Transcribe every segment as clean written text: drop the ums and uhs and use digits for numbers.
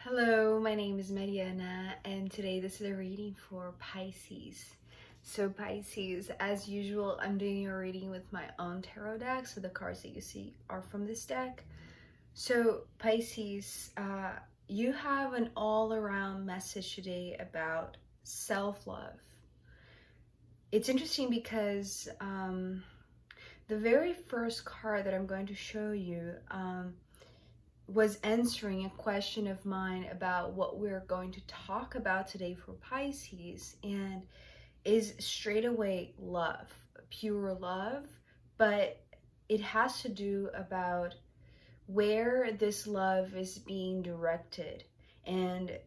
Hello, my name is Mariana, and today this is a reading for Pisces. So Pisces, as usual, I'm doing a reading with my own tarot deck, so the cards that you see are from this deck. So Pisces, you have an all-around message today about self-love. It's interesting because the very first card that I'm going to show you was answering a question of mine about what we're going to talk about today for Pisces, and is straight away love, pure love, but it has to do about where this love is being directed. And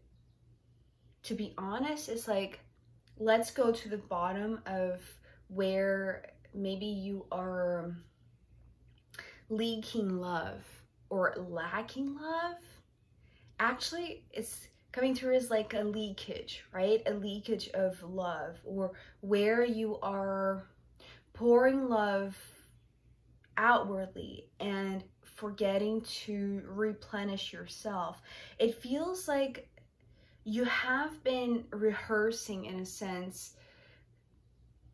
to be honest, it's like, let's go to the bottom of where maybe you are leaking love or lacking love. Actually, it's coming through as like a leakage, right? A leakage of love, or where you are pouring love outwardly and forgetting to replenish yourself. It feels like you have been rehearsing, in a sense,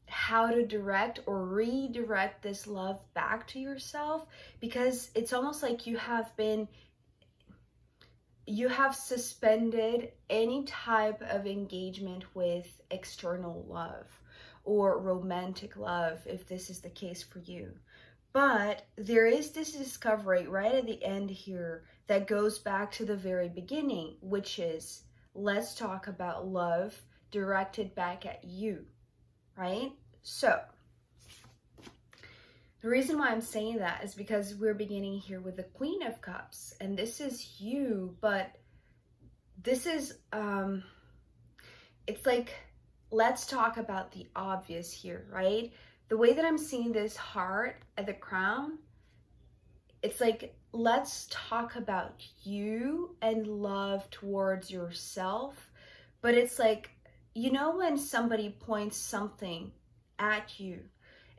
how to direct or redirect this love back to yourself, because it's almost like you have suspended any type of engagement with external love or romantic love, if this is the case for you. But there is this discovery right at the end here that goes back to the very beginning, which is, let's talk about love directed back at you, right? So the reason why I'm saying that is because we're beginning here with the Queen of Cups, and this is you, but this is, it's like, let's talk about the obvious here, right? The way that I'm seeing this heart at the crown, it's like, let's talk about you and love towards yourself. But it's like, you know, when somebody points something at you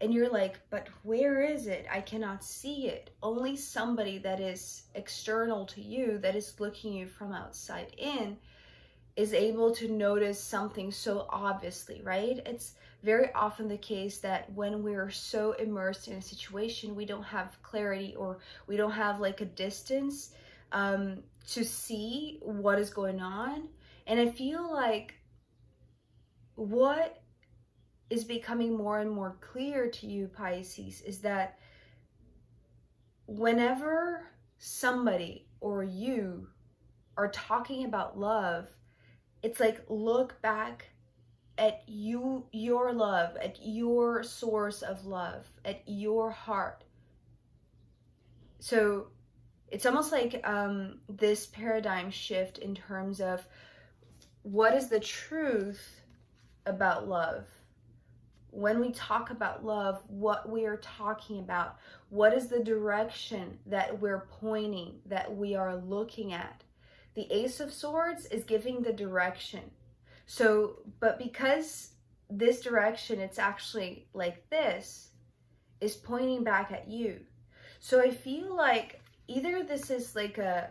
and you're like, but where is it? I cannot see it. Only somebody that is external to you, that is looking you from outside in, is able to notice something so obviously, right? It's very often the case that when we're so immersed in a situation, we don't have clarity, or we don't have like a distance to see what is going on. And I feel like what is becoming more and more clear to you, Pisces, is that whenever somebody or you are talking about love, it's like, look back at you, your love, at your source of love, at your heart. So it's almost like this paradigm shift in terms of what is the truth about love. When we talk about love, what we are talking about, what is the direction that we're pointing, that we are looking at. The Ace of Swords is giving the direction. So, but because this direction, it's actually like this, is pointing back at you. So I feel like either this is like a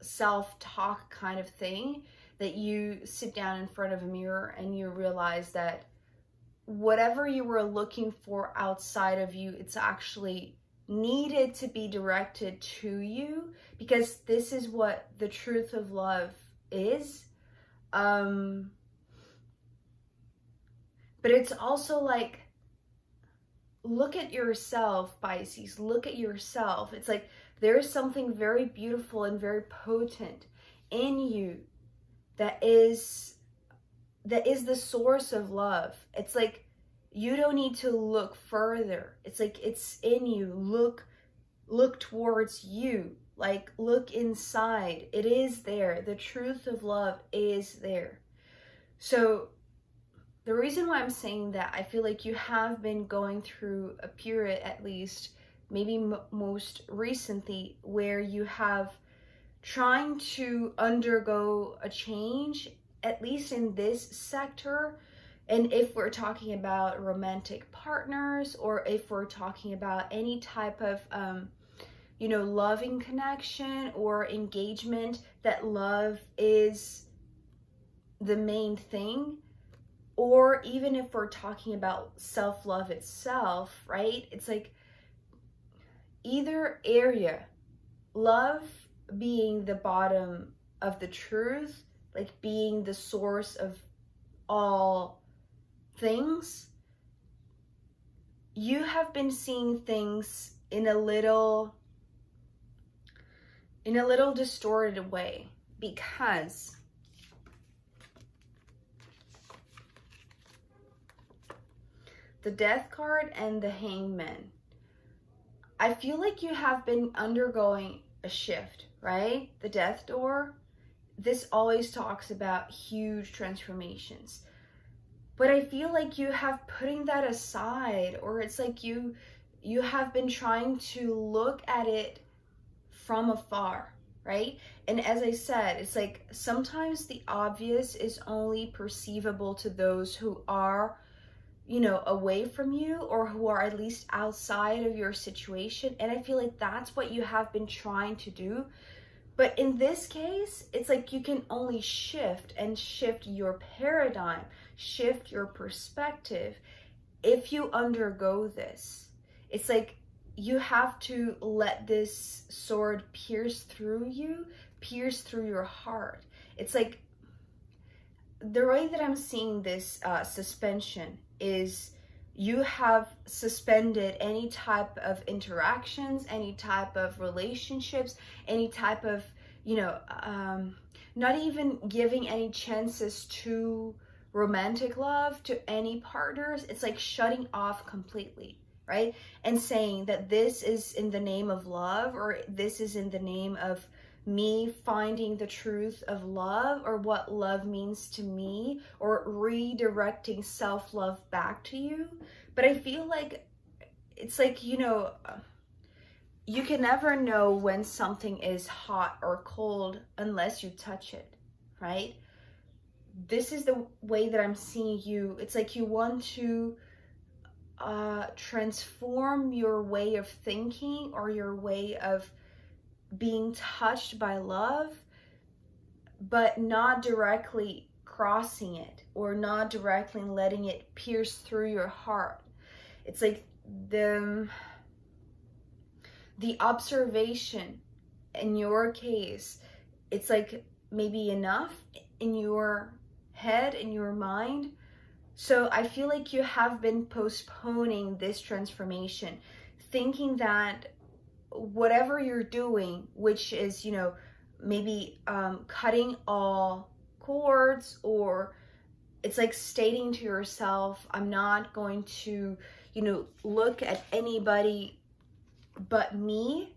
self-talk kind of thing, that you sit down in front of a mirror and you realize that whatever you were looking for outside of you, it's actually needed to be directed to you, because this is what the truth of love is. But it's also like, look at yourself, Pisces, look at yourself. It's like, there's something very beautiful and very potent in you that is the source of love. It's like, you don't need to look further. It's like, it's in you. Look towards you. Like, look inside. It is there. The truth of love is there. So the reason why I'm saying that, I feel like you have been going through a period, at least maybe most recently, where you have trying to undergo a change, at least in this sector. And if we're talking about romantic partners, or if we're talking about any type of you know, loving connection or engagement, that love is the main thing. Or even if we're talking about self-love itself, right? It's like either area, love being the bottom of the truth, like being the source of all things, you have been seeing things in a little distorted way, because the Death card and the Hangman, I feel like you have been undergoing a shift, right? The Death door, this always talks about huge transformations. But I feel like you have putting that aside, or it's like you have been trying to look at it from afar, right? And as I said, it's like sometimes the obvious is only perceivable to those who are, you know, away from you, or who are at least outside of your situation. And I feel like that's what you have been trying to do. But in this case, it's like you can only shift your paradigm, shift your perspective if you undergo this. It's like you have to let this sword pierce through you, pierce through your heart. It's like the way that I'm seeing this suspension is you have suspended any type of interactions, any type of relationships, any type of, you know, not even giving any chances to romantic love to any partners. It's like shutting off completely, right? And saying that this is in the name of love, or this is in the name of me finding the truth of love, or what love means to me, or redirecting self-love back to you. But I feel like it's like, you know, you can never know when something is hot or cold unless you touch it, right? This is the way that I'm seeing you. It's like you want to transform your way of thinking, or your way of being touched by love, but not directly crossing it, or not directly letting it pierce through your heart. It's like the observation in your case, it's like maybe enough in your head, in your mind. So I feel like you have been postponing this transformation, thinking that whatever you're doing, which is, you know, maybe cutting all cords, or it's like stating to yourself, I'm not going to, you know, look at anybody but me,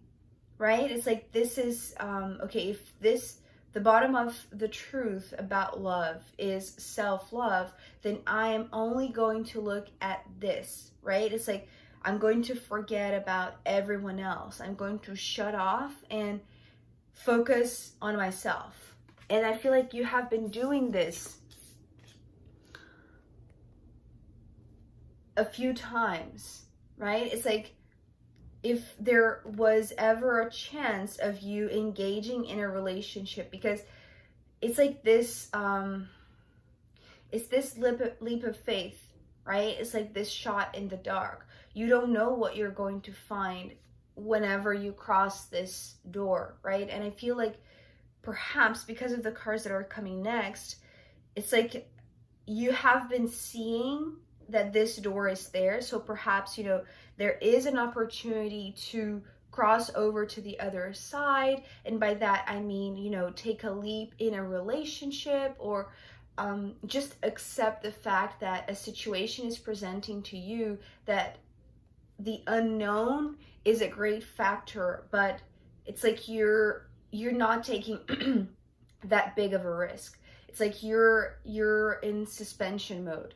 right? It's like this is okay, if this, the bottom of the truth about love is self-love, then I am only going to look at this, right? It's like I'm going to forget about everyone else. I'm going to shut off and focus on myself. And I feel like you have been doing this a few times, right? It's like if there was ever a chance of you engaging in a relationship, because it's like this, it's this leap of faith, right? It's like this shot in the dark. You don't know what you're going to find whenever you cross this door, right? And I feel like perhaps because of the cards that are coming next, it's like you have been seeing that this door is there. So perhaps, you know, there is an opportunity to cross over to the other side. And by that, I mean, you know, take a leap in a relationship, or just accept the fact that a situation is presenting to you, that the unknown is a great factor, but it's like you're not taking that big of a risk. It's like you're in suspension mode.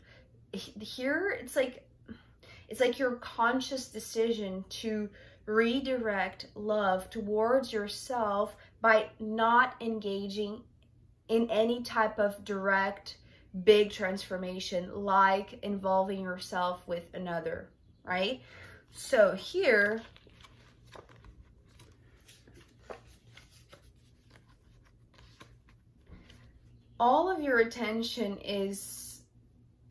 Here, it's like your conscious decision to redirect love towards yourself by not engaging in any type of direct big transformation, like involving yourself with another, right? So here, all of your attention is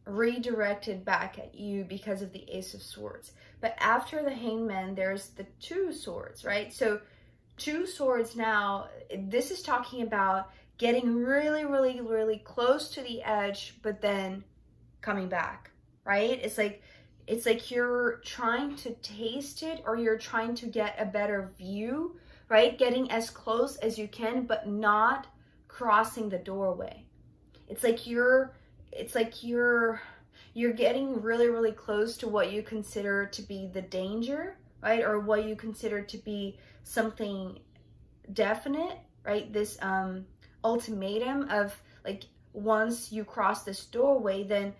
redirected back at you because of the Ace of Swords. But after the Hangman, there's the Two Swords, right? So Two Swords now, this is talking about getting really, really, really close to the edge, but then coming back, right? It's like you're trying to taste it, or you're trying to get a better view, right? Getting as close as you can, but not crossing the doorway. It's like you're getting really, really close to what you consider to be the danger, right? Or what you consider to be something definite, right? This ultimatum of like, once you cross this doorway, then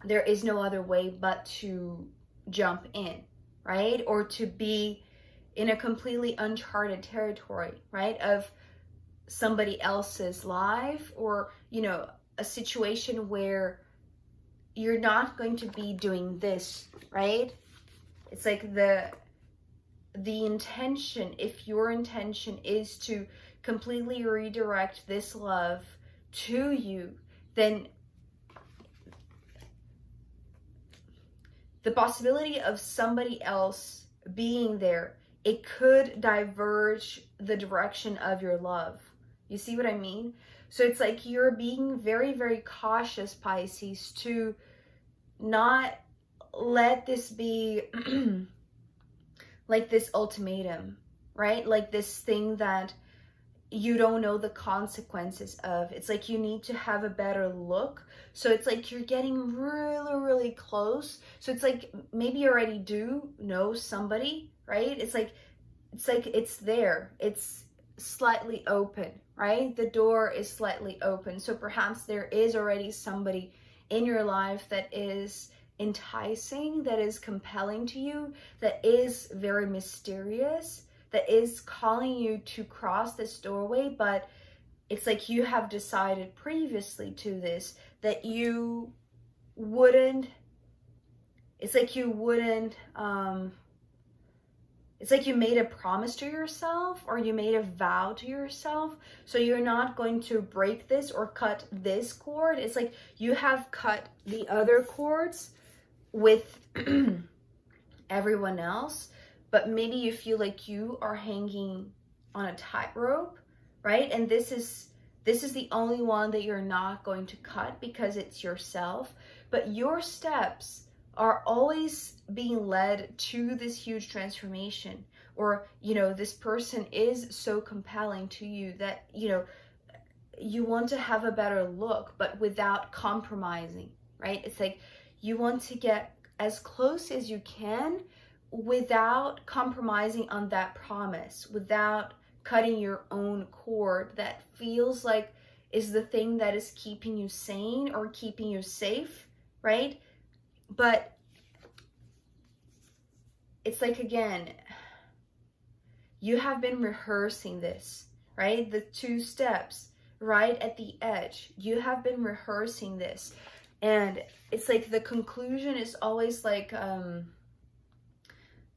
there is no other way but to jump in, right? Or to be in a completely uncharted territory, right? Of somebody else's life, or, you know, a situation where you're not going to be doing this, right? It's like the intention, if your intention is to completely redirect this love to you, then the possibility of somebody else being there, it could diverge the direction of your love. You see what I mean? So it's like you're being very, very cautious, Pisces, to not let this be like this ultimatum, right? Like this thing that you don't know the consequences of. It's like you need to have a better look. So it's like you're getting really, really close. So it's like maybe you already do know somebody, right? It's like it's there. It's slightly open, right? The door is slightly open. So perhaps there is already somebody in your life that is enticing, that is compelling to you, that is very mysterious, that is calling you to cross this doorway. But it's like you have decided previously to this that you wouldn't, it's like you wouldn't, it's like you made a promise to yourself, or you made a vow to yourself. So you're not going to break this or cut this cord. It's like you have cut the other cords with everyone else, but maybe you feel like you are hanging on a tightrope, right? And this is the only one that you're not going to cut because it's yourself. But your steps are always being led to this huge transformation, or, you know, this person is so compelling to you that, you know, you want to have a better look, but without compromising, right? It's like you want to get as close as you can without compromising on that promise, without cutting your own cord that feels like is the thing that is keeping you sane or keeping you safe, right? But it's like, again, you have been rehearsing this, right? The two steps right at the edge. You have been rehearsing this. And it's like the conclusion is always like,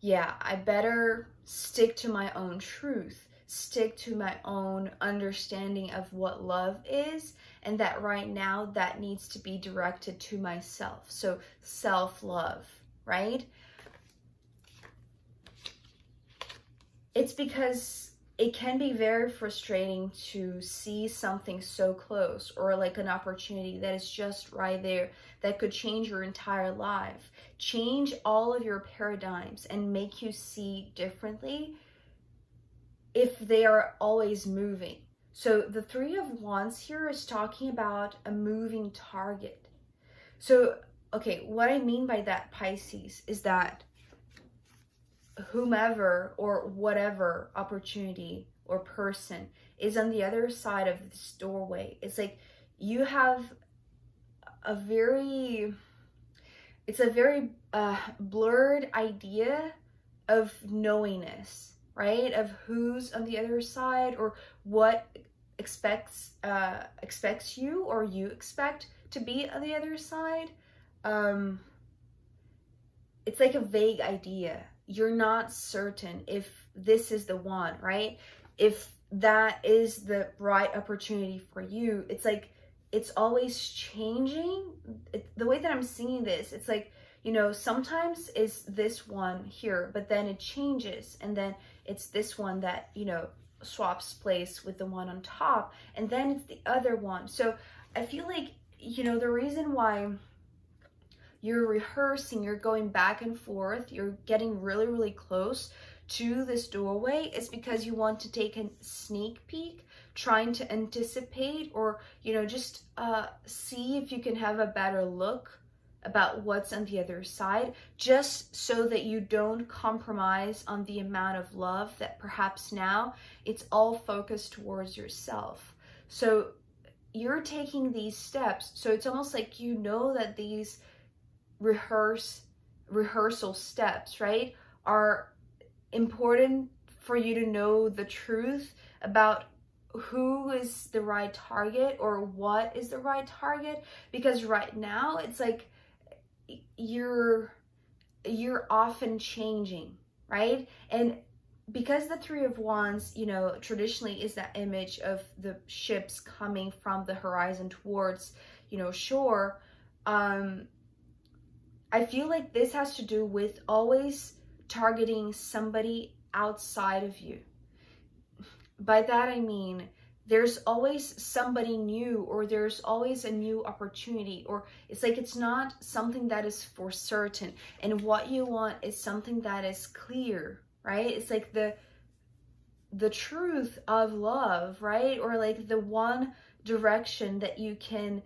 yeah, I better stick to my own truth, stick to my own understanding of what love is, and that right now that needs to be directed to myself. So self-love, right? It's because it can be very frustrating to see something so close, or like an opportunity that is just right there that could change your entire life, change all of your paradigms, and make you see differently if they are always moving. So the Three of Wands here is talking about a moving target. So, okay, what I mean by that, Pisces, is that whomever or whatever opportunity or person is on the other side of this doorway, it's like you have a very blurred idea of knowingness, right? Of who's on the other side, or what expects you, or you expect to be on the other side. It's like a vague idea. You're not certain if this is the one, right? If that is the right opportunity for you. It's like it's always changing. The way that I'm seeing this, it's like, you know, sometimes it's this one here, but then it changes, and then it's this one that, you know, swaps place with the one on top, and then it's the other one. So I feel like, you know, the reason why you're rehearsing, you're going back and forth, you're getting really, really close to this doorway is because you want to take a sneak peek, trying to anticipate, or, you know, just see if you can have a better look about what's on the other side, just so that you don't compromise on the amount of love that perhaps now it's all focused towards yourself. So you're taking these steps, so it's almost like, you know, that these rehearsal steps, right, are important for you to know the truth about who is the right target or what is the right target. Because right now it's like you're often changing, right? And because the Three of Wands, you know, traditionally is that image of the ships coming from the horizon towards, you know, shore, I feel like this has to do with always targeting somebody outside of you. By that I mean, there's always somebody new, or there's always a new opportunity, or it's like it's not something that is for certain. And what you want is something that is clear, right? It's like the truth of love, right? Or like the one direction that you can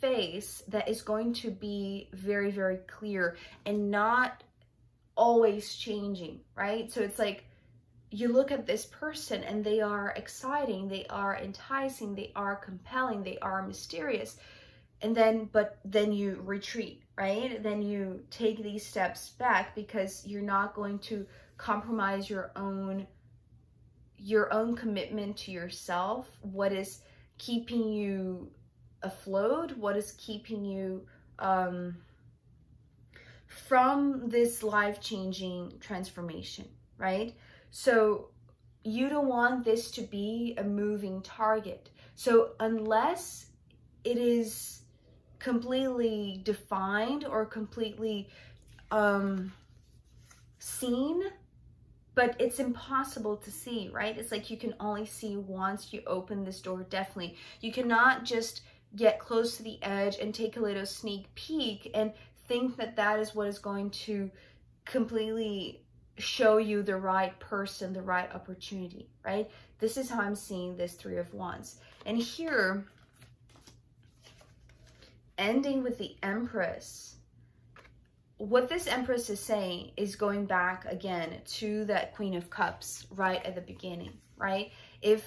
face that is going to be very, very clear and not always changing, right? So it's like you look at this person and they are exciting, they are enticing, they are compelling, they are mysterious, and then you retreat, right? Then you take these steps back because you're not going to compromise your own commitment to yourself, what is keeping you afloat, what is keeping you from this life-changing transformation, right? So you don't want this to be a moving target. So unless it is completely defined or completely seen, but it's impossible to see, right? It's like you can only see once you open this door, definitely. You cannot just get close to the edge and take a little sneak peek and think that that is what is going to completely show you the right person, the right opportunity, right? This is how I'm seeing this Three of Wands. And here, ending with the Empress, what this Empress is saying is going back again to that Queen of Cups right at the beginning, right? If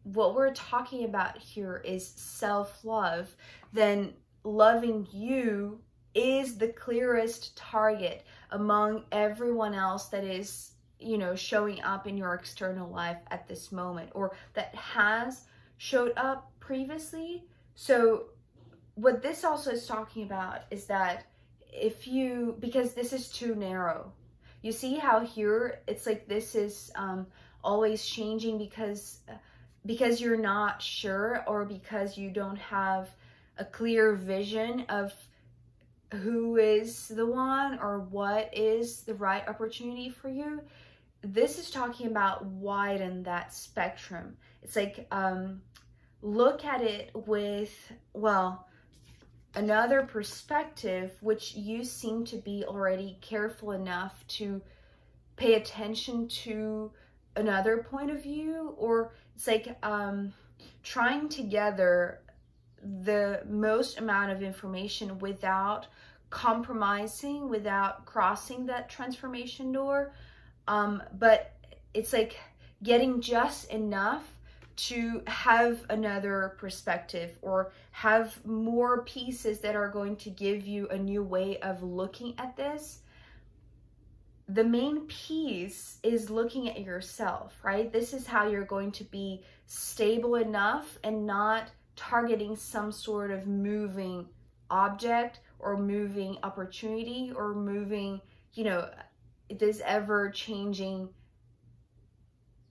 what we're talking about here is self-love, then loving you is the clearest target among everyone else that is, you know, showing up in your external life at this moment, or that has showed up previously. So what this also is talking about is that if you, because this is too narrow, you see how here it's like this is always changing because you're not sure, or because you don't have a clear vision of who is the one or what is the right opportunity for you. This is talking about widen that spectrum. It's like look at it with, well, another perspective, which you seem to be already careful enough to pay attention to another point of view, or it's like trying to gather the most amount of information without compromising, without crossing that transformation door, but it's like getting just enough to have another perspective, or have more pieces that are going to give you a new way of looking at this. The main piece is looking at yourself, right? This is how you're going to be stable enough and not targeting some sort of moving object or moving opportunity or moving, you know, this ever changing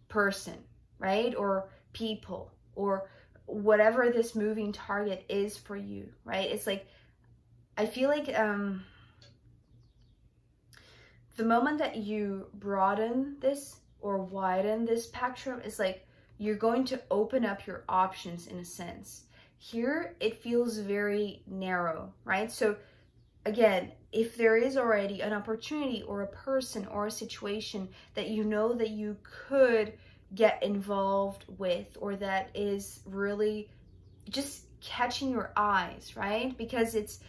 person, right? Or people, or whatever this moving target is for you, right? It's like, I feel like the moment that you broaden this or widen this spectrum, is like you're going to open up your options in a sense. Here, it feels very narrow, right? So again, if there is already an opportunity or a person or a situation that you know that you could get involved with, or that is really just catching your eyes, right? Because it's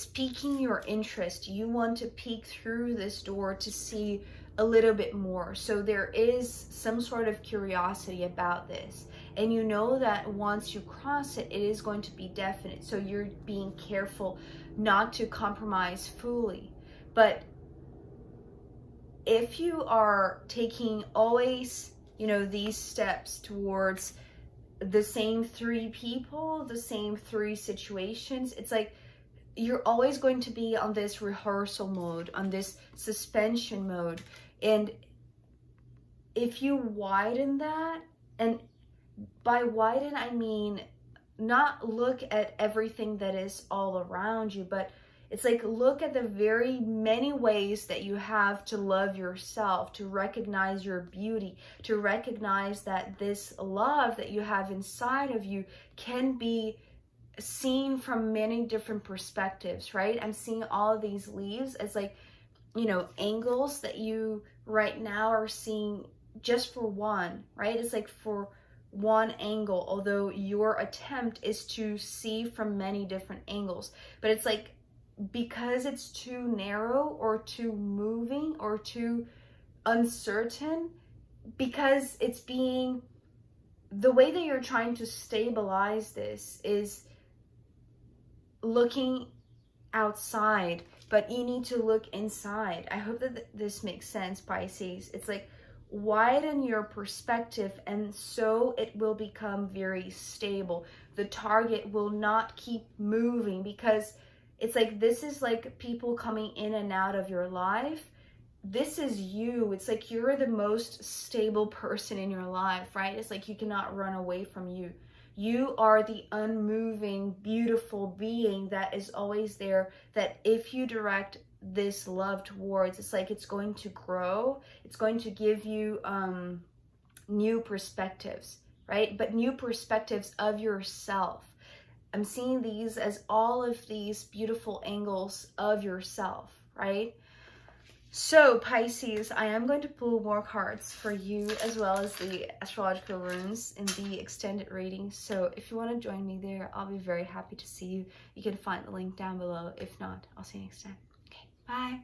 piquing your interest. You want to peek through this door to see a little bit more. So there is some sort of curiosity about this. And you know that once you cross it, it is going to be definite. So you're being careful not to compromise fully. But if you are taking always, you know, these steps towards the same 3 people, the same 3 situations, it's like you're always going to be on this rehearsal mode, on this suspension mode. And if you widen that, and by widen, I mean not look at everything that is all around you, but it's like look at the very many ways that you have to love yourself, to recognize your beauty, to recognize that this love that you have inside of you can be seen from many different perspectives, right? I'm seeing all of these leaves as like, you know, angles that you right now are seeing just for one, right? It's like for one angle, although your attempt is to see from many different angles. But it's like, because it's too narrow or too moving or too uncertain, because it's being, the way that you're trying to stabilize this is looking outside, but you need to look inside. I hope that this makes sense, Pisces. It's like widen your perspective, and so it will become very stable. The target will not keep moving, because it's like this is like people coming in and out of your life. This is you. It's like you're the most stable person in your life, right? It's like you cannot run away from you. You are the unmoving, beautiful being that is always there, that if you direct this love towards, it's like it's going to grow. It's going to give you new perspectives, right? But new perspectives of yourself. I'm seeing these as all of these beautiful angles of yourself, right? So Pisces, I am going to pull more cards for you, as well as the astrological runes in the extended reading. So if you want to join me there, I'll be very happy to see you. You can find the link down below. If not, I'll see you next time. Okay, bye.